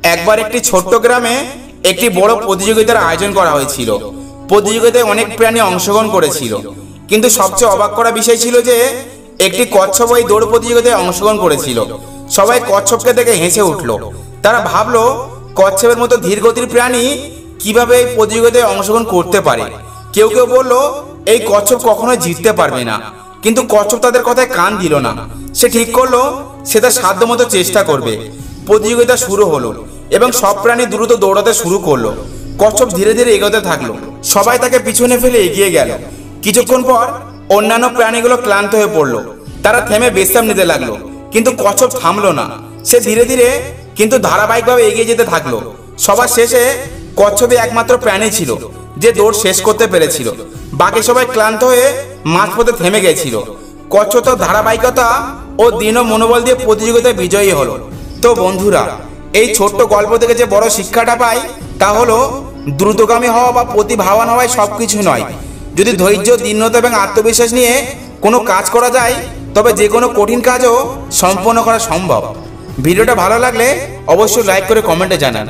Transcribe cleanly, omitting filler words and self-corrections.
একবার একটি ছোট্ট গ্রামে একটি বড় প্রতিযোগিতার আয়োজন করা হয়েছিল। প্রতিযোগিতায় অনেক প্রাণী অংশগ্রহণ করেছিল, কিন্তু সবচেয়ে অবাক করা বিষয় ছিল যে একটি কচ্ছপ এই দৌড় প্রতিযোগিতায় অংশগ্রহণ করেছিল। সবাই কচ্ছপকে দেখে হেসে উঠল। তারা ভাবলো, কচ্ছপের মতো ধীরগতির প্রাণী কিভাবে এই প্রতিযোগিতায় অংশগ্রহণ করতে পারে। কেউ কেউ বলল, এই কচ্ছপ কখনোই জিততে পারবে না। কিন্তু কচ্ছপ তাদের কথায় কান দিল না। সে ঠিক করলো সে তার সাধ্যমতো চেষ্টা করবে। প্রতিযোগিতা শুরু হলো এবং সব প্রাণী দ্রুত দৌড়াতে শুরু করলো। কচ্ছপ ধীরে ধীরে এগোতে থাকলো। সবাই তাকে পিছনে ফেলে এগিয়ে গেল। কিছুক্ষণ পর অন্যান্য প্রাণীগুলো ক্লান্ত হয়ে পড়লো। তারা থেমে বিশ্রাম নিতে লাগলো, কিন্তু কচ্ছপ থামলো না। সে ধীরে ধীরে কিন্তু ধারাবাহিকভাবে এগিয়ে যেতে থাকলো। সবার শেষে কচ্ছপই একমাত্র প্রাণী ছিল যে দৌড় শেষ করতে পেরেছিল। বাকি সবাই ক্লান্ত হয়ে মাঝপথে থেমে গেছিল। কচ্ছপ তো ধারাবাহিকতা ও দৃঢ় মনোবল দিয়ে প্রতিযোগিতায় বিজয়ী হলো। তো বন্ধুরা, এই ছোট্ট গল্প থেকে যে বড় শিক্ষাটা পাই তা হলো, দ্রুতগামী হওয়া বা প্রতিভাবান হওয়াই সবকিছু নয়। যদি ধৈর্য, দৃঢ়তা এবং আত্মবিশ্বাস নিয়ে কোনো কাজ করা যায়, তবে যে কোনো কঠিন কাজও সম্পন্ন করা সম্ভব। ভিডিওটা ভালো লাগলে অবশ্যই লাইক করে কমেন্টে জানান।